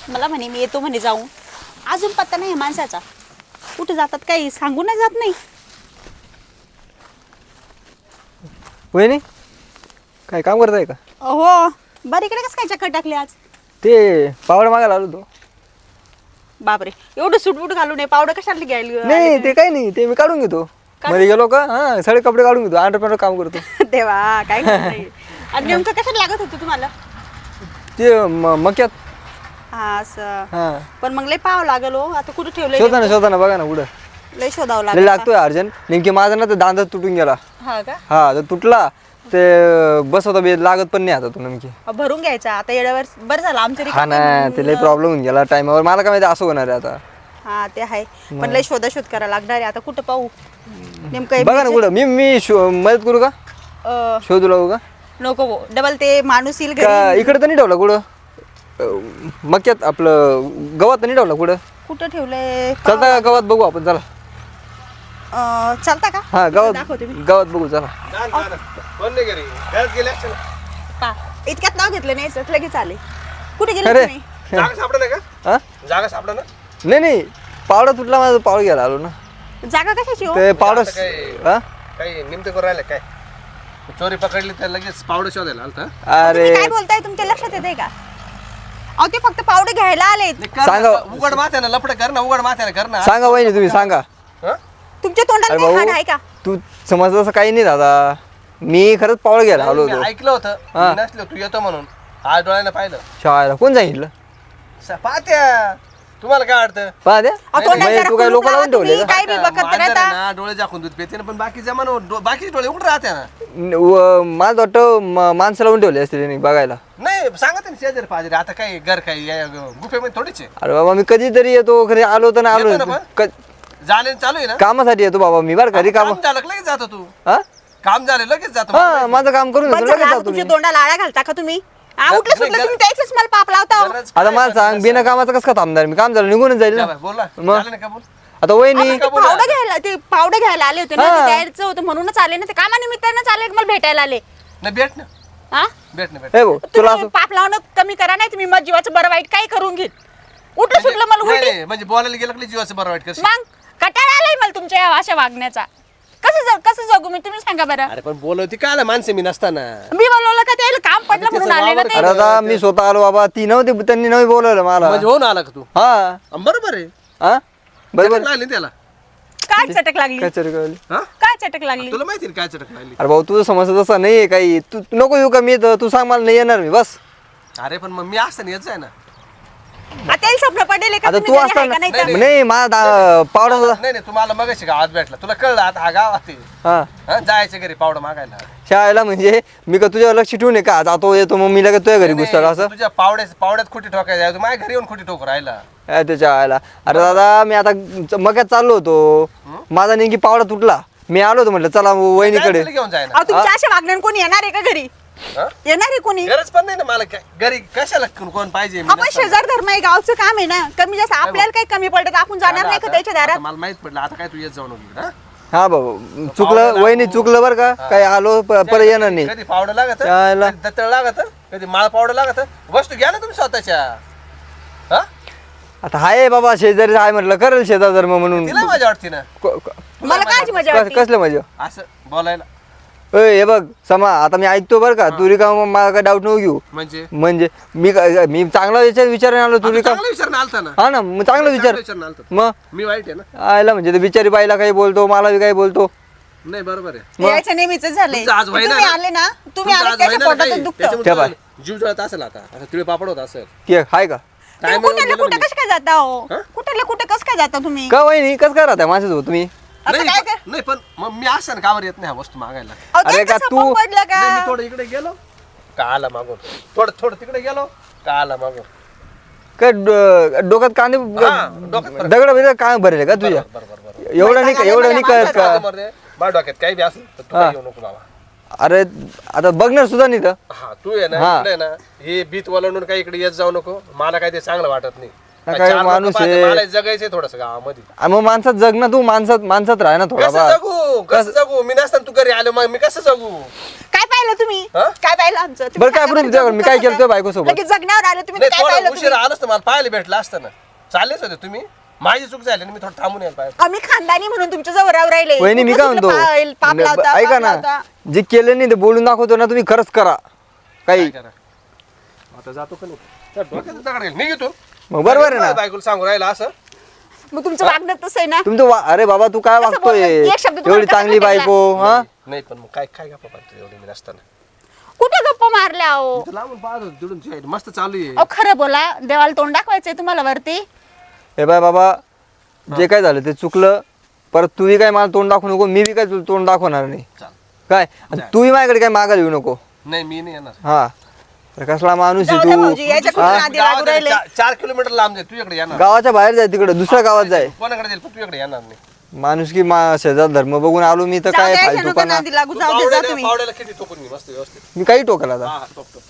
मला म्हणे मी येतो म्हणे जाऊन. अजून पत्ता नाही माणसाचा. कुठे जातात काही सांगून नाही जात नाही. वहिनी काय काम करताय का? हो बरं इकडे कसं काय चक्कर टाकले आज? ते पावडं मागायला आलो होतो. बापरे एवढं सुटबुट घालून आहे पावडं कशाला घ्यायला? नाही ते काही नाही, ते मी काढून घेतो. मध्ये गेलो का हा सगळे कपडे काढून घेतो. अंडरपॅन्ट काम करतो. देवा काय करताय? आणि नेमकं कशाला लागत होतं तुम्हाला? ते मक्यात. हा असं. हा पण मग लय पाहावं लागल हो. आता कुठे ठेवलंय? शोधा ना बघा ना कुठं लय शोधावं लय लागेल. लागतोय अर्जंट. नेमकी माझा ना तर दांदा तुटून गेला. हा का? हा तर तुटला ते बसवता बी लागत पण नाही आता तो नेमकी. भरून घ्यायचा आता येड्यावर. बरं झालं आमच्या हा ना ते लय प्रॉब्लेम होऊन गेला टाइमावर. मला काय माहिती असं होणार आहे आता. हा ते आहे पण लय शोध करायला लागणार आहे आता. कुठं पाहू नेमकं? बघा ना कुठं मी मदत करू का? शोधू लागू का? नको डबल ते माणूस येईल का घरी. इकडे तर नाही ठेवला कुठं? मक्यात आपलं गवत तर नाही ठेवला कुठं? कुठं ठेवलंय? चलता का गवत बघू आपण चला. चालता का? हा दाखवते मी. गवत बघू चला. पा इतक्यात नाव घेतलं नाही लगेच आले. कुठे गेले अरे. तुम्ही? जागा सापडा नाही का? हा जागा सापडा ना? नाही पावडा तुटला माझा. पावडा घ्यायला आलो ना. जागा कशाची हो? ते पावडा हा काही निमते करून राहिले काय? चोरी पकडली तर लगेच पावडं शोधायला आलता. अरे तुम्ही काय बोलताय? तुमच्या लक्षात येते का? अहो ते फक्त पावडे घ्यायला आले. सांगा. उघड माथ्यानं लपड कर ना, उघड माथ्यानं कर ना. सांगा वहिनी तुम्ही सांगा. हं? तुमच्या तोंडाला अरे काही भाऊ हाड आहे का? तू समजलं असं काही नाही दादा. मी खरंच पावडा घ्यायला आलो मी होतो. ऐकलं होतं हा. मी नसलो तू येतो म्हणून. आज डोळ्यानं पाहिलं. शाळेला कोण सांगितलं? पाहत्या तुम्हाला काय वाटतं? पहा द्या अहो, तोंडाला म्हणजे जरा तू काय कुलूप लोक लावून लावा ठेवले तुम्ही. का? काय बी बघत मांजर राहता. आहे ना, डोळे झाकून दूध पेते ना, पण बाकी जमान बाकी डोळे उघड राहते ना. माझं वाटतं माणसं लावून ठेवले असते त्यांनी बघायला. नाही सांगत ना शेजारी पाहिजे आता काही घर काही गुफेमध्ये थोडीच आहे. अरे बाबा मी कधीतरी येतो खरी आलो तर आलो येतो ना पण? जाणे चालू आहे ना. कामासाठी येतो बाबा मी बरं घरी काम. काम झालं की लगेच जातो तू. हा काम झालं लगेच जातो. हा माझं काम करून बस येतो झालं, लगेच आता जातो मी. तुमच्या तोंडाला आळा घालता का तुम्ही? उठलं नाही, सुटलं तुम्ही त्याच मला पाप लावता हो. गरज आता काय मला सांग बिना कामाचं कसं काय थांबणार मी? काम झालं निघूनच जाईल जा ना. बाई, बोल ना. मग? झालं ना का बोल? आता वहिनी आपण ते पावडं घ्यायला ते पावडं घ्यायला आले होते ना. हा. ते द्यायचं होतं म्हणूनच आले ना. ते कामानिमित्तानं आले मला भेटायला आले. नाही भेट ना हा भेट ना भेट. हे भाऊ तुला तुम्ही पाप लावणं कमी करा नाही तुम्ही मग जीवाचं बरं वाईट काही करून घेत. उठलं सुटलं मला नाही, उलटी. नाही, म्हणजे बोलायला गेलं की जीवाचं बरं वाईट करशील. मग कटाळा आलाय मला तुमच्या या अशा वागण्याचा. कसं जगू मी? तुम्ही सांगा बरं. अरे पण बोलवती काय माणसे मी नसताना. मी बोलवलं का त्याला काम पडलं म्हणून आले ना ते. अरे आता मी स्वतः आलो बाबा. ती नव्हती त्यांनी नव्हती बोलवलं मला. म्हणजे होऊन आला का तू? हा बरोबर आहे. हा बरोबर. चटक लागली ना त्याला. काय चटक लागली? काय चरक लागली? हा? काय चटक लागली? तुला माहिती ना काय चटक लागली? अरे भाऊ तुझं समजत तसं नाहीये काही. तू नको येऊ का मी येतो. तू सांग मला नाही येणार मी बस. अरे पण मग मी असताना येत जाय ना. त्याला स्वप्न पडेल का आता तुम्ही तू घरी असता आहे का नाही तर? नाही माझा पावडा सुद्धा नाही नाही तुम्हाला मगाशी गावात भेटला तुला कळलं आता हा गावात आहे. हा हा, जायचं घरी पावडं मागायला. शाळेला म्हणजे मी का तुझ्यावर लक्ष ठेवून का जातो येतो मग मी लगेच तुझ्या घरी नाही, घुसतो असं तुझ्या पावड्यात खुटी ठोकायला तू माझ्या घरी येऊन खुटी ठोक राहिला. त्याच्या आयला. अरे दादा मी आता मक्यात चाललो होतो. माझा नेमकी पावडा तुटला. मी आलो होतो म्हटलं चला वहिनीकडे. जायचं घेऊन जाय ना. अहो, तुमच्या अशा वागण्याने कोणी येणार आहे का घरी? हा? येणार आहे कोणी? गरज पण नाही ना मला काय घरी कशाला कोण पाहिजे मी आपण नसताना. शेजार धर्म आहे गावचं काम आहे ना. कमी जास्त आपल्याला काही कमी पडत तर आपण जाणार नाही का त्याच्या आता दारात? मला माहित पडलं आता काय तू येत जाऊ नको हा? हा बाबा चुकलं वहिनी चुकलं बरं का. काही आलो परत येणार नाही. कधी पावडं लागत त्याला. कधी दत्तळ लागत कधी माळ पावडं लागत वस्तू घ्या ना तुम्ही स्वतःच्या. हा? आता हाय बाबा शेजारी आहे म्हटलं करेल शेजार धर्म म्हणून. तिला मजा वाटते ना मला काय मजा वाटते? कसलं म्हणजे असं बोलायला. हे बघ समा आता मी ऐकतो बरं का. तुरी का मला काय डाऊट नको घेऊ. म्हणजे म्हणजे मी चांगला विचारायला आलो तुरी का. चांगला विचार आलता ना. हा ना मग चांगला विचार विचार आलता. मग मी वाईट आहे ना. आयला म्हणजे ते बिचारी बाईला काही बोलतो मला बी काही बोलतो. नाही बरोबर आहे. यायचं नेहमीच झालंय. तुमचं आज व्हायना तुम्ही ना. आले ना तुम्ही तुमचं आले आज त्याच्या व्हायना ना पोटात काही. दुखतं. त्याच्यामुळे ठेवा. तुला जीव जळत असेल आता तिळे पापड होत असेल. ते आहे का काय कुठे कुठे कसं काय जाता हो? कुठे कसं काय जाता तुम्ही? का वहिनी कसं काय राहता माझ्यासोबत तुम्ही? आता नाही काय पण- नाही पण मग मी असं कावर येत नाही ह्या वस्तू मागायला. अहो, ते अरे का कसं तू- पडलं का? नाही, मी थोडं इकडे गेलो का आला मागून थोडं तिकडे गेलो का आला मागून. काय डोक्यात कांदे हा, डोक्यात फरक. दगड बिगड काय भरले का तुझ्या? बरोबर एवढं नाही का एवढं नाही का बा डोक्यात काही बी असलं तर तू काही येऊ नको बाबा. अरे आता बघणार सुद्धा नाही तर. हा तू आहे ना हा. इकडे ना हे बीत वलंडून काही इकडे येत जाऊ नको. मला काही ते चांगलं वाटत नाही. काय चार लोकं माणूस पाहते, आहे. मला जगायचंय थोडस गावामध्ये. मग माणसात जग ना तू माणसात राह ना थोडा कसं जगू मी नसताना तू घरी आलो मग मी कसं जगू? काय पाहिलं तुम्ही? हा? काय पाहिलं? आमचं बरं काय बरं तुझ्याकडे मी काय केलं तुझ्या बायकोसोबत? लगेच जगण्यावर आले तुम्ही नाही तर काय पाहिलं थोडं उशीर तुम्ही? आलंच तर मला पाहायला भेटलं असतं ना. चाललेच होते तुम्ही, माझी चूक झाली ना, मी थोडं थांबून यायला पाहिजे. आम्ही खानदानी म्हणून तुमच्या जवळ राहिले वहिनी मी काय म्हणतो पाप लावता, ऐका पाप ना, लावता. जे केलं नाही ते बोलून दाखवतो ना तुम्ही खरंच करा काही. काय करा? आता जातो का नाही? त्या डोक्यात दगड घाल, निघ इथून. मग बरोबर आहे ना. बायकोला सांगू राहिला असं. मग तुमचं वागणं तसं आहे ना. तुमचं अरे बाबा तू काय कसं वागतोय बोलला? एक शब्द तुम्हाला एवढी कसा चांगली भेटला? बायको हा नाही पण मग काय काय गप्पा पाहतो एवढी मी नसताना. कुठे गप्पा मारल्या अहो? इथं लांबून पाहत होतो तिकडून तुझ्या इकडे मस्त चालू आहे. अहो खरं बोला, देवाला तोंड दाखवायचंय तुम्हाला वरती. हे बाय बाबा जे काय झालं ते चुकलं. परत तूही काय मला तोंड दाखवू नको, मी बी काय तुला तोंड दाखवणार नाही चाल. काय. आणि तूही माझ्याकडे काय मागायला येऊ नको. नाही मी नाही येणार. हा तर कसला माणूस जाऊ आहे द्या तू. भाऊजी, याच्या कुठून हा? आधी लागू राहिले. 4 किलोमीटर लांब जाईल तुझ्याकडे येणार. गावाच्या बाहेर जाय तिकडे दुसऱ्या गावात जाय. कोणाकडे जाईल पण तुझ्याकडे येणार नाही. माणूस की शेजार धर्म बघून आलो मी तर जाऊ काय द्या, फालतू नका पण नादी लागू, तू जाऊ दे, जा पावड्याला तुम्ही. पावड्याला किती टोकून घे मस्त व्यवस्थित. मी काही टोकला आता. हा टोक टोक.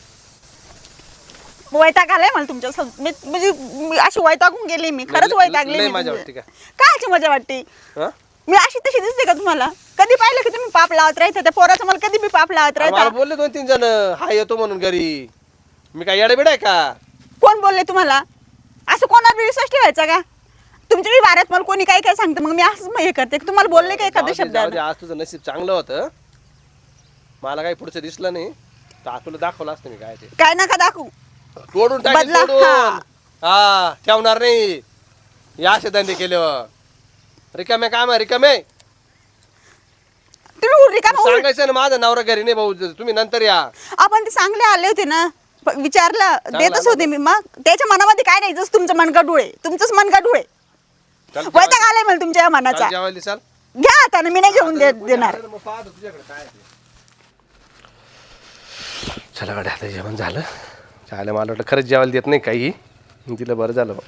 वैताग आलाय मला तुमच्या म्हणजे मी अशी वैतागून गेली, मी खरंच वैतागली. लय मी मजा तुमच्या- वाटते का? कायची मजा वाटते? हा? मी अशी तशी दिसते का तुम्हाला? कधी पाहिलं की तुम्ही पाप लावत राहता? त्या पोराचं मला कधी बी पाप लावत मला राहता? बोलले 2-3 जण हा येतो म्हणून घरी. मी काय येडबिड आहे का? कोण बोलले तुम्हाला? असं कोणावर बी विश्वास ठेवायचा का? तुमच्या बी वाऱ्यात मला कोणी काय काय सांगतं, मग मी असं हे करते. तुम्हाला बोलले का एखाद्या जाऊ दे, जाऊ दे, शब्दात? आज तुझं नशीब चांगलं होतं. मला काही पुढचं दिसलं नाही तर तुला दाखवलं असतं मी काय ते. काय नका दाखवू. तोडून टाकेल, बदला, तोडून. हा. हा ठेवणार नाही. या असे धंदे केल्यावर रिकामे काम आहे रिकामे. तुम्ही रिकामा सांगायचं ना माझा नवरा घरी नाही भाऊ, तुम्ही नंतर या. आपण ते चांगले आले होते ना, विचारलं देतच आलं होते मी. मग त्याच्या मनामध्ये काय नाही, जसं तुमचं मन गडूळे, तुमचंच मन गडूळे. चाल वैताग आलाय मला तुमच्या या मनाचा. जेवायला चाल. घ्या आता ना, मी नाही घेऊन देणार. चला गाड्या आता जेवण झालं. चालेल मला वाटलं खरंच जेवायला देत नाही काही. तिला बरं झालं बा.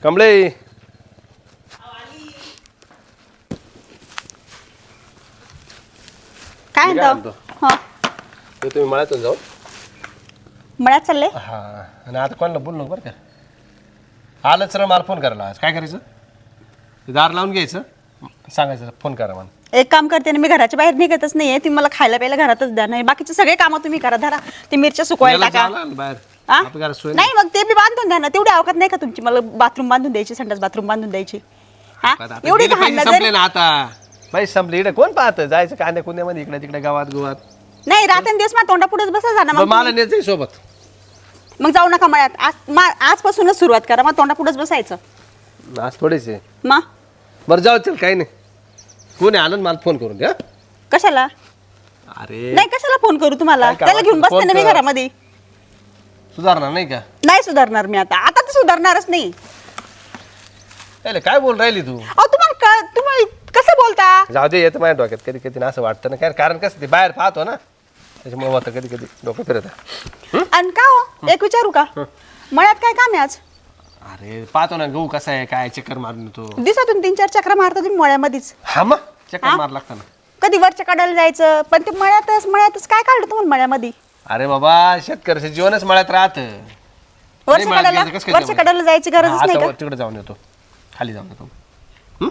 कमळे काय मी काय म्हणतो? हा, ते तुम्ही मळ्यातून जाऊ. मळ्यात चालले. हा आणि आता कोणाला बोललो बरं का? आलंच तर मला फोन करायला. आज काय करायचं? ते दार लावून घ्यायचं, सांगायचं फोन करा मला. एक काम करते ना, मी घराच्या बाहेर निघतच नाहीये. तुम्ही मला खायला प्यायला घरातच द्या. नाही बाकीचे सगळे कामं तुम्ही करा. धरा ते मिरच्या सुकवायला याला टाका. जायला ना बाहेर. हा? आपल्या घरात सोय नाही मग ते बी बांधून द्या ना. तेवढी अवकात नाही का तुमची? मला बाथरूम बांधून द्यायची, संडास बाथरूम बांधून द्यायची. हा आता एवढी गेले पैसे भांडणं संपले जरी ना आता. पैसे संपले. इकडे कोण पाहतं? जायचं कांद्या कुंद्यामध्ये इकडे तिकडे गावात गोवात. नाही रात्रंदिवस माझ्या तोंडा पुढेच बसा जा ना. बरं, मग मला नेत जाई सोबत. मग जाऊ नका मळ्यात. आजपासूनच सुरुवात करा. मग तोंडा पुढेच बसायचं. आज थोडेच आहे. मग बरं जाऊ चल काही नाही. कोणी आलं ना मला फोन करून द्या. कशाला? अरे नाही कशाला फोन करू तुम्हाला? काय त्याला घेऊन कामाचं? बसते ना मी फोन कर. घरामध्ये. सुधारणार नाही का? नाही सुधारणार मी आता. आता तर सुधारणारच नाही. त्याला काय बोल राहिली तू? अहो तुम्ही कसं बोलता? जाऊ दे, येतं माझ्या डोक्यात कधी कधी असं वाटतं ना. काय कारण कसं ते बाहेर पाहतो ना, त्याच्यामुळे होतं कधी कधी डोकं फिरत. आणि का हो, एक विचारू का? मळ्यात काय काम आहे आज? अरे पाहतो ना गहू कसा आहे काय, चक्कर मारून येतो. दिवसातून 3-4 चक्रा मारता तुम्ही मळ्यामध्येच. हा मग चक्कर हा? मार लागतं ना. कधी वरच्या कडाला जायचं, पण ते मळ्यातच काय काढलं तुम्हाला मळ्यामध्ये? अरे बाबा शेतकऱ्याचं जीवनच मळ्यात राहतं. वरच्या मळ्यात कडाला गेलं कसं काय वरच्या जमलं? कडाला जायची गरजच हा, नाही आता तिकडे जाऊन येतो, खाली जाऊन येतो. का?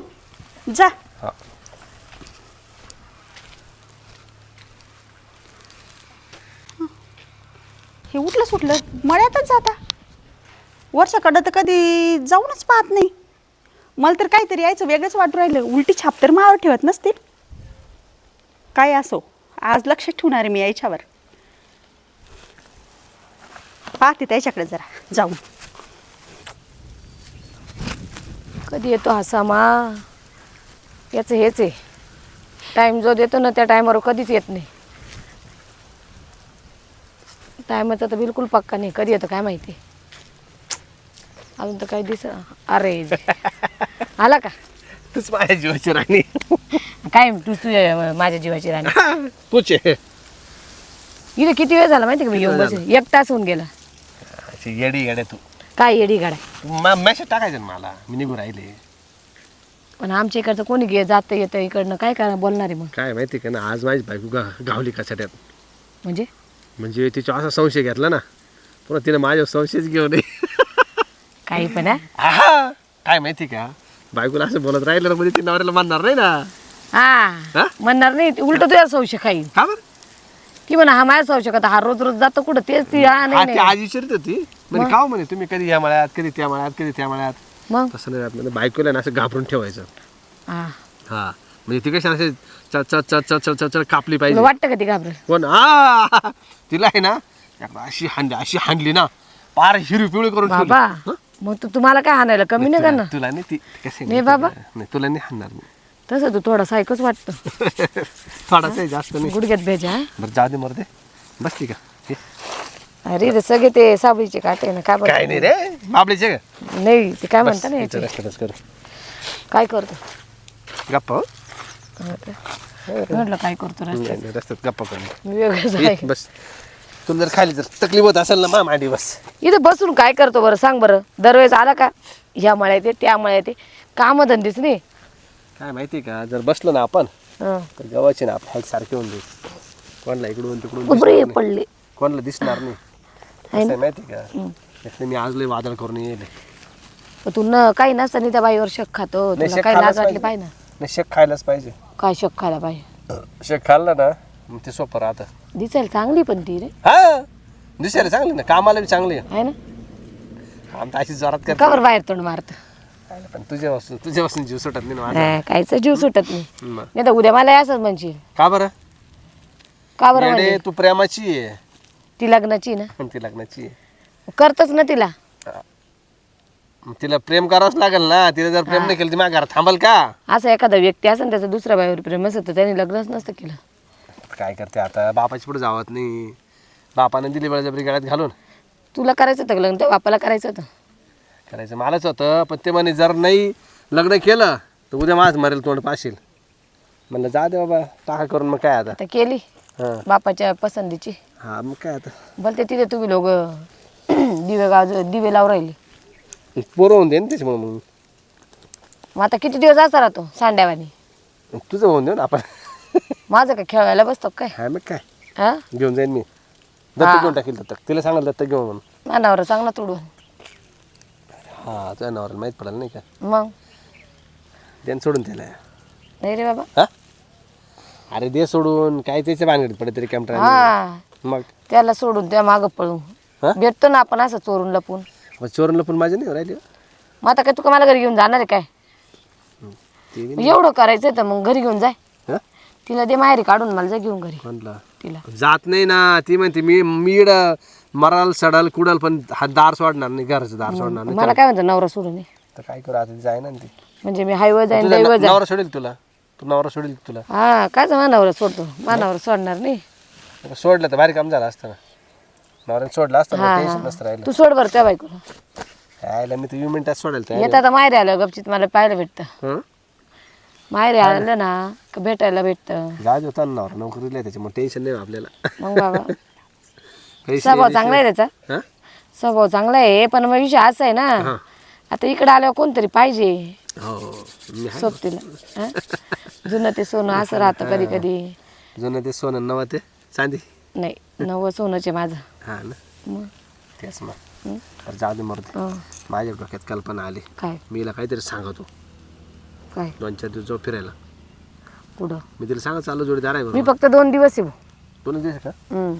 जा. हा. हे उठलं सुटलं मळ्यातच जाता. वरच्या कडं तर कधी जाऊनच पाहत नाही. मला तर काहीतरी यायचं वेगळंच वाटू राहिलं. उलटी छाप तर मावर ठेवत नसतील. काय असो, आज लक्ष ठेवणार आहे मी याच्यावर. पाहते त्याच्याकडे जरा जाऊन. कधी येतो हा सामा? याचं हेच आहे, टाईम जो देतो ना त्या टायमावर कधीच येत नाही. टायमाचा तर बिलकुल पक्का नाही. कधी येतो काय माहिती. अजून तर काही अरे आला का? तूच माझ्या जीवाची राणी. काय तूच तुझ्या माझ्या जीवाची राणी. तूच आहे. इथे किती वेळ झाला माहिती का मी येऊन बसले? 1 तास होऊन गेला. अशी येडी येडे तू. काय येडी गाडा. मेसेज टाकायचं ना मला, मी निघून राहिले. पण आमच्या इकडचं कोणी जातं येतं इकडनं काय काय बोलणार आहे मग? काय माहिती का ना, आज माझी बायको गावली कसाट्यात. म्हणजे तिचा असा संशय घेतला ना, पुन्हा तिने माझ्यावर संशयच घेऊ नये. काही पण आहे. आहा, काय माहिती का, बायकोला असं बोलत राहिलं ना म्हणजे ती नवऱ्याला मानणार नाही ना. हा म्हणणार नाही. उलट तुझ्या संशय खाईल. का बरं? ती म्हणा हा माझ्या सावशक आता हा रोज रोज जातो कुठं तेच ती हा हा नाही ती नाही. आज विचारत होती म्हणजे का म्हणे तुम्ही कधी या मळ्यात कधी त्या मळ्यात कधी त्या मळ्यात मग तसं नाही आपल्याला बायकोला ना असं घाबरून ठेवायचं हा हा म्हणजे ती कशी असे चल चल चल चल चल चल चल कापली तुला पाहिजे वाटतं का ती घाबरेल कोण हा तिला आहे ना एकदा अशी हाणली ना पार हिरवी पिवळी करून ठेवली. बाबा हं? मग तू तुम्हाला काय आणायला कमी नाही करणार तुला नाही ती कशी नाही बाबा. नाही तुला नाही हाणणार मी तसं तू थोडा सायकच वाटतं थोडासा आहे, जास्त नाही गुडघ्यात भेजा हा? बरं जाऊ दे मरते बसली का हे. अरे ते सगळे ते साबळीचे काटे ना काय काय नाही रे बाबलीचे का नाही ते काय बस, म्हणता ना इथं याचे रस्त्यातच करू काय करतो गप्पा हो? म्हटलं काय करतो रस्त्यात नाही, नाही, रस्त्यात गप्पा करू वेगळंच ये, आहे बस तुला जर खाली जर तकलीफ होत असेल ना मांडी बस इथं बसून काय करतो बरं सांग बरं दरवेळेस आला का ह्या मळ्यात ये त्या मळ्यात ये कामधंदीच नाही काय माहिती का जर बसलो ना आपण हं. तर गव्हाचे ना आपल्या सारखे होऊन जाईल कोणाला इकडून तिकडून उभरे दिसणार नाही. पडले कोणाला दिसणार नाही आहे कसं आहे माहिती का त्यातले मी आज लय वादळ करून येईल पण तू न काही नसताना त्या बाईवर शक खातो नाही, तुला शेक काही खायलाच लाज वाटली पाहिजे. पाहिजे ना नाही शेक खायलाच पाहिजे काय शक खायला पाहिजे शेक खाल्लं ना मग ते सोपं राहतं दिसायला चांगली पण ती रे हा दिसायला चांगली ना कामाला बी चांगली आहे ना आमचं अशी जोरात करते का बरं बाहेर तोंड मारत पण तुझ्यापासून जीव सुटत नाही ना माझा. कायच जीव सुटत नाही मग. नाही तर उद्या मला असंच म्हणशील का बरं का बरं येडे, म्हणजे तू प्रेमाची आहे ती लग्नाची ना पण ती लग्नाची आहे करतच ना तिला मग तिला प्रेम करावंच लागेल ना तिला जर प्रेम नाही केलं ती माझ्या घरात थांबल का असं एखादा व्यक्ती असेल त्याचं दुसऱ्या बाईवर प्रेम असतं तर त्याने लग्नच नसतं केलं काय करते आता बापाची पुढे जावत नाही बापाने दिली बळजबरी गळ्यात घालून तुला करायचं होतं का लग्न त्या बापाला करायचं होतं करायचं मलाच होतं पण ते म्हणे जर नाही लग्न केलं तर उद्या माझ मरेल तोंड पाशील म्हणलं जा दे बाबा टाका करून मग काय आता आता केली हां बापाच्या पसंतीची हां मग काय आता बोलते तिथे तुम्ही लोक दिवे लावून राहिले पोरं होऊन दे ना त्याच्यामुळे मग आता किती दिवस असा राहतो सांड्यावानी मग तुझं होऊन देऊ ना आपण माझं काय खेळायला बसतो काय हा मग काय हा घेऊन जाईन मी दत्तक घेऊन टाकील दत्तक तिला सांगाल दत्तक घेऊन म्हणून मानावर चांगला तुडून हां तुझ्या नावाला माहीत पडेल नाही का मग त्यानं सोडून त्याला नाही रे बाबा हा अरे दे सोडून काय त्याच्या भानगडीत पडे तरी कॅम्प्रा हा मग त्याला सोडून त्या मागं पळून हा? भेटतो ना आपण असं चोरून लपून मग चोरून पण माझे नाही राहिली मग आता काय तू का मला घरी घेऊन जाणार आहे काय ते बी मग एवढं करायचं तर मग घरी घेऊन जाय हा तिला दे माहेरी काढून मला जा घेऊन घरी कोणला तिला जात नाही ना ती म्हणते मी मराल सडाल कुडाल पण हा दार सोडणार नाही घराचं दार सोडणार नाही मला काय म्हणतो नवरा सोडून ये. तर काय करू आता जाय ना ती म्हणजे मी हायवर जाईन तुझा दैव जाईन नवरा सोडेल तुला तू नवरा सोडेल तुला हा काय मानावर सोडतो मानावर सोडणार नाही सोडलं तर भारी काम झालं असतं ना नवऱ्याने सोडलं असतं ना टेन्शन नसतं राहिलं तू सोड बरं त्या बायकोला काय मी तर 20 मिनिटात सोडेल तर येतं आता माहेरी आलं गपचित मला पाहायला भेटतं हं? माहेरी आलं ना का भेटायला भेटतं जाज होता ना नवरा नोकरीला आहे त्याच्यामुळे टेन्शन नाही आपल्याला मग बाबा पैसे स्वभाव चांगला आहे त्याचा हं? स्वभाव चांगला आहे पण मग विषय असा आहे ना आता इकडे आल्यावर कोणतरी पाहिजे हो मी आहे. सोबतीला हं? जुनं ते सोनं असं राहतं कधी कधी जुनं ते सोनं नवं ते चांदी नाही नवं सोनंच आहे माझं हा ना मग तेच मग बरं, जाऊ दे मरते हं. माझ्या डोक्यात कल्पना आली काय मी हिला काहीतरी सांगतो काय 2-4 दिवस जाऊ फिरायला कुठं मी तिला सांगा चालू जोडीदार आहे मी बरोबर फक्त 2 दिवस आहे भाऊ. 2 दिवस का हं.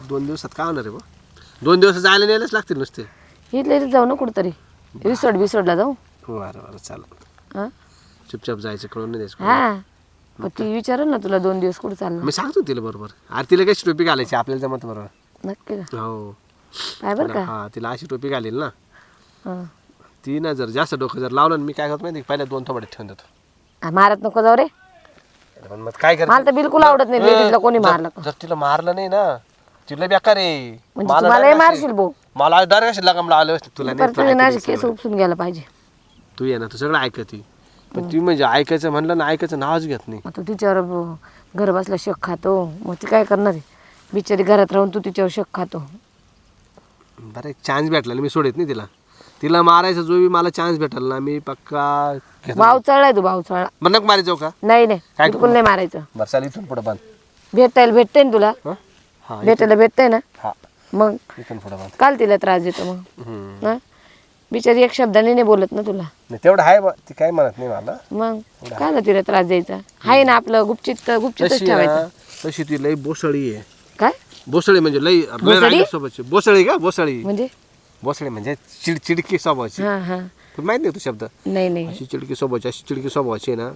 2 दिवसात काय होणार आहे बा 2 दिवस जायला न्यायलाच लागतील नुसते इथल्या इथे जाऊ ना कुठंतरी रिसोर्टला जाऊ बरं बरं चालेल हां चुपचाप जायचं कळून नाही द्यायचं हां मग ती विचारेल ना तुला 2 दिवस कुठं चाललं मी सांगतो तिला बरोबर अरे तिला कशी टोपी घालायची आपल्याला जमत बरोबर नक्की का हो काय बरं का हा तिला अशी टोपी घालेल ना हं. ती ना जर जास्त डोकं जर लावलं ना मी काय करतो माहिती पहिल्या 2 थोबाडे ठेवून देतो आ, मारत नको जाऊ रे पण मग काय मला तर बिलकुल आवडत नाही लेडीजला कोणी मारलं का जर तिला मारलं नाही ना तिला बेकार आहे म्हणजे तुम्हालाही मारशील भाऊ मला डर कशी लगामला आलं असतं तुला नाही परत तुझे नाशी केस उपसून घ्यायला पाहिजे तू ये ना तू सगळं ऐकते पण ती म्हणजे ऐकायचं म्हणलं ना ऐकायचं नावच घेत नाही मग तू तिच्यावर घर बसला शक खातो मग ती काय करणार आहे बिचारी घरात राहून तू तिच्यावर शक खातो बरं एक चान्स भेटला ना मी सोडत नाही तिला मारायचं जो बी मला चान्स भेटल ना मी पक्का घेतो. भाव चढलाय तू भाव चढला बरं नको मारी जाऊ का नाही नाही काय बिलकुल नाही मारायचं बरं चाल इथून पुढं बंद भेटतंय ना तुला हं? हा भेटायला भेटतंय ना हा मग इथून पुढं बंद काल तिला त्रास देतो मग हम्म. हं? बिचारी एक शब्दाने नाही बोलत ना तुला. नाही तेवढं आहे बा, ती काय म्हणत नाही मला. मग काय ना तिला त्रास द्यायचा आहे ना, आपलं गुपचितच तशी ठेवायचं. ना, तशी ती लई बोसळी आहे. काय बोसळी म्हणजे लई बोसळी? स्वभावाची. बोसळी का बोसळी? म्हणजे? बोसळी म्हणजे चिडचिडकी स्वभावाची. हा हा. तुला माहित नाही तो शब्द? नाही नाही. अशी चिडकी स्वभावाची, अशी चिडकी स्वभावाची आहे ना,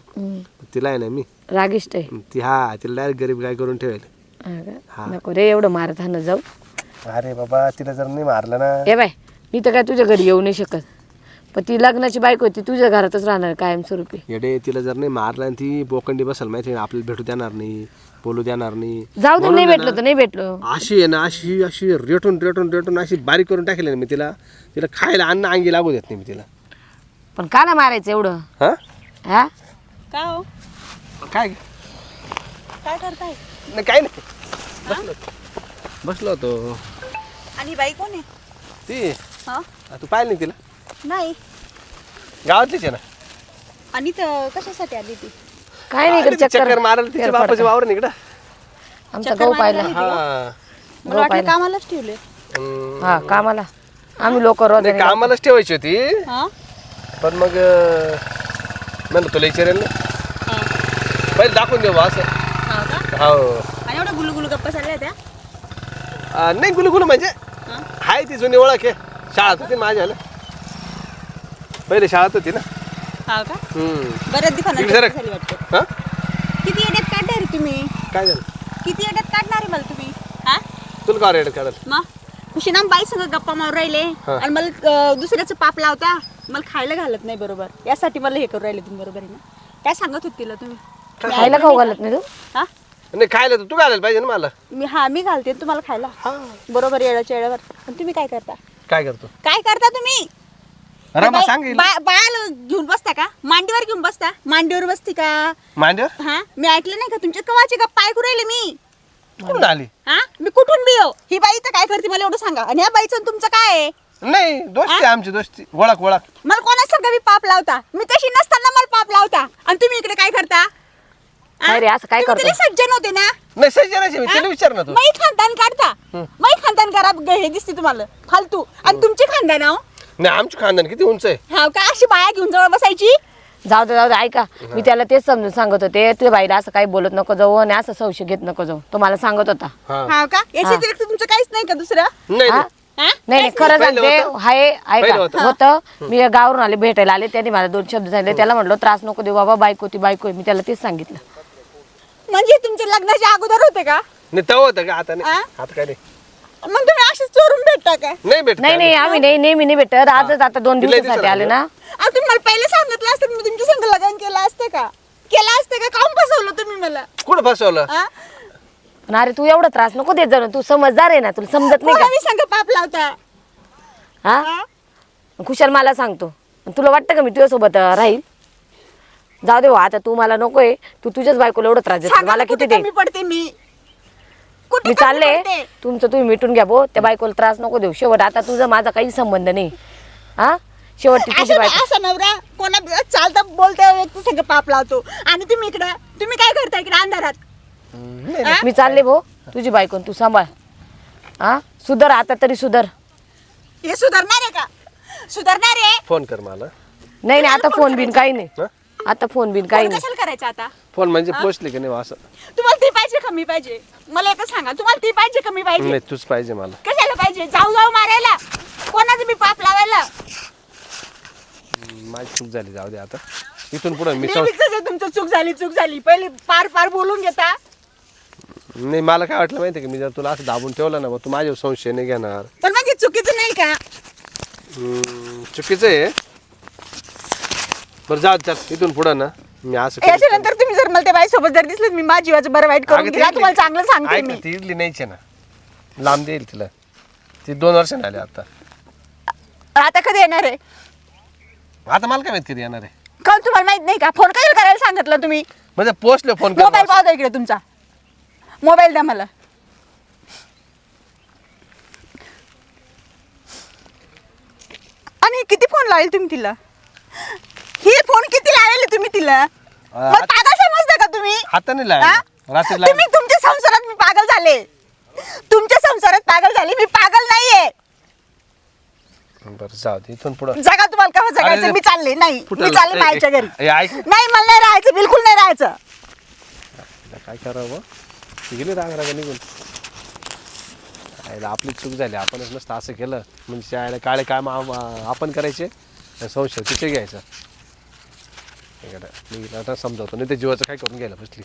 तिला आहे ना मी रागिष्ट आहे. ती हा तिला डायरेक्ट गरीब काय करून ठेवेल. हा का? नको रे एवढं मारत हा जाऊ. अरे बाबा तिला जर नाही मारलं ना. ए बाय, मी तर काय तुझ्या घरी येऊ नाही शकत, पण ती लग्नाची बायको होती, तुझ्या घरातच राहणार कायमस्वरूपी. येडे तिला जर नाही मारलं आणि ती बोकंडी बसल माहिती आहे, आपल्याला भेटू देणार नाही, बोलू देणार नाही. जाऊ दे, नाही भेटलो तर नाही भेटलो. अशी आहे ना, अशी अशी रेटून अशी बारीक करून टाकली ना मी तिला. तिला खायला अन्न अंगी लागू देत नाही मी तिला. पण का ना मारायचं एवढं? हा हा का हो? काय काय करताय? नाही काय नाही, बसलो होतो. आणि बाई कोण आहे? ती हा तू पाहिलं नाही तिला? नाही. गावातलीच आहे ना. आणि तर कशासाठी आली ती? काय नाही इकडे चक्कर मारायला तिच्या बापाच्या वावर इकडं. आमचा चक्कर गहू मारायला पाहिला. आली ती का? मला वाटलं कामालाच ठेवले. हा कामाला आम्ही लोक रोज नाही कामालाच ठेवायची होती, हा पण मग म्हणलं तुला विचारेल ना, हा पहिले दाखवून देऊ बा असं. हा का? हो. आणि एवढं गुलू गप्पा चालल्या त्या? नाही गुलू म्हणजे हा? हाय ती जुनी ओळख आहे. शाळात होती माझ्या ना, पहिले शाळात होती ना. हा का? इकडे बऱ्याच दिवसांनी जरा. झाली वाटतं. हा किती येड्यात काढणार आहे तुम्ही? काय झालं? किती येड्यात काढणार आहे मला तुम्ही? हा तुला का रेड काढाल? मग खुशीनाम बाई संग गप्पा मारून राहिले हा. आणि मला दुसऱ्याचं पाप लावता, मला खायला घालत नाही बरोबर, यासाठी मला हे करू राहिले तुम्ही. बरोबर आहे ना? काय सांगत होत तिला तुम्ही? खायला खाऊ घालत नाही तू? नाही खायला तर तू घालायला पाहिजे ना मला. मी घालते तुम्हाला खायला. बरोबर येळाच्या येळावर. पण तुम्ही काय करता? काय करतो? काय करता तुम्ही? रमा सांगेल बाळाला घेऊन बसता का? मांडीवर घेऊन बसता? मांडीवर बसती का? मांडीवर हा मी ऐकलं नाही का तुमच्या कवाची गप्पा ऐकू राहिले मी? कुठून आली? हा मी कुठून बी येऊ? ही बाई तर काय करते मला एवढं सांगा. आणि या बाईचं आणि तुमचं काय आहे? नाही दोस्ती आमची दोस्ती, ओळख मला कोणा सगळं मी पाप लावता? मी तशी नसताना मला पाप लावता आणि तुम्ही इकडे काय करता? काय रे, असं काय तुम्ही करतो? तिला सज्जन होते ना? नाही सज्जनाची मी तिला विचार ना तू. मै खानदान काढता. मै खानदान करा हे दिसते तुम्हाला फालतू. आणि तुमची खानदान आहो. नाही आमची खानदान किती उंच आहे. हा का? अशी बाया घेऊन जवळ बसायची? जाऊ दे ऐका, मी त्याला तेच समजून सांगत होते, तुझ्या बाईला असं काही बोलत नको जाऊ आणि असं संशय घेत नको जाऊ. तो मला सांगत होता. हा हा का? याच्या व्यतिरिक्त तुमचं काहीच नाही का दुसरं? नाही हा? नाही. हा? नाही नाही, खरं पहिलं सांगते. होतं? हाय पहिलं ऐका, होतं? होतं. मी गावावरून आले, भेटायला आले, त्यांनी मला 2 शब्द सांगितले. त्याला म्हटलं त्रास नको देऊ बाबा, बायको ती बायको आहे. मी त्याला तेच सांगितलं. म्हणजे तुमच्या लग्नाच्या अगोदर होते का? नाही तेव्हा होतं का? आता नाही. हा? आता काय नाही. मग तुम्ही अशीच चोरून भेटता काय? नाही भेट नाही नाही, आम्ही नाही नेहमी नाही भेटत. आजच आता 2 तिला दिवसासाठी दिसलं तुम्ही आले ना. मला पहिले सांगितलं असतं मी तुमच्या संग लग्न केलं असतं का? केलं असतं का? काऊन फसवलं तुम्ही मला? कुठं फसवलं? हा? पण अरे तू एवढा त्रास नको देत जाऊ. तू समजदार आहे ना, तुला समजत नाही कोणा का? मी संग पाप लावता? हा हा? खुशाल मला सांगतो. तुला वाटतं का मी तुझ्यासोबत राहील? जाऊ दे हो, आता तू मला नकोय. तू तुझ्याच बायकोला एवढा त्रास देतो. सांगा मला ना किती कुठे दे. कमी पडते मी? कुठे मी कमी चालले, पडते? तुमचं तुम्ही मिटून घ्या भो. त्या बायकोला त्रास नको देऊ. शेवट आता तुझा माझा काही संबंध नाही. हा शेवट तुझी असं बायको. असं नवरा कोणा चालता बोलता व्यक्ती संग पाप लावतो आणि तुम्ही इकडे तुम्ही काय करता इकडे अंधारात? हा? मी चालले भो, तुझी बायको तू सांभाळ. हा सुधर आता तरी सुधर. हे सुधारणार आहे का? सुधारणार आहे? फोन कर मला. नाही नाही, आता फोन बिन काही नाही. हा? आता फोन बिन काही फोन नाही. कशाला करायचा आता? फोन म्हणजे पोचले की नाही असं? तुम्हाला ती पाहिजे कमी पाहिजे? मला एकच सांगा, तुम्हाला ती पाहिजे कमी पाहिजे? नाही तूच पाहिजे मला. कशाला पाहिजे? जाऊ जाऊ मारायला? कोणाचं मी पाप लावायला? माझी चूक झाली, जाऊ दे आता. इथून पुढे मी नेहमीच आहे तुमचं, चूक झाली पहिले पार बोलून घेता. नाही मला काय वाटलं माहिती का, मी जर तुला असं दाबून ठेवलं ना, मग तू माझ्यावर संशय नाही घेणार. पण म्हणजे चुकीचं नाही का? चुकीचं आहे. बरं जा इथून पुढं ना मी असं याच्यानंतर तुम्ही जर मला त्या बाई सोबत जर दिसलं, मी माझ्या जीवाचं बरं वाईट करून अगं दिला, ती तुम्हाला चांगलं सांगते ऐक मी. ना, ती इडली नाहीच ना, लांब देईल तिला. ती 2 वर्षांनी आली आता. आता कधी येणार आहे? आता मला काय माहित कधी येणार आहे. का तुम्हाला माहित नाही का? फोन कधी करायला सांगितलं तुम्ही? म्हणजे पोचले फोन कर. मोबाईल पाहतो इकडे तुमचा. मोबाईल द्या मला. आणि किती फोन लावेल तुम्ही तिला? ही फोन किती लावेल तुम्ही तिला? मग पागल समजता का तुम्ही? हाताने हा? लाव रात्री लाव. तुम्ही तुमच्या संसारात मी पागल झाले. तुमच्या संसारात पागल झाले, मी पागल नाहीये. बरं जाऊ दे इथून पुढं जगा तुम्हाला केव्हा जगायचं अरे, मी चालले नाही कुठं- मी चालले ए, मायच्या घरी ए, ऐक. नाही मला नाही राहायचं बिलकुल नाही राहायचं काय करावं गेली राग राग निघून आईला आपली चूक झाली आपणच नसतं असं केलं म्हणजे आईला काळे काम आपण करायचे आणि संशय तिथे घ्यायचं मी आता समजावतो नाही ते जीवाचं काय करून घ्यायला बसली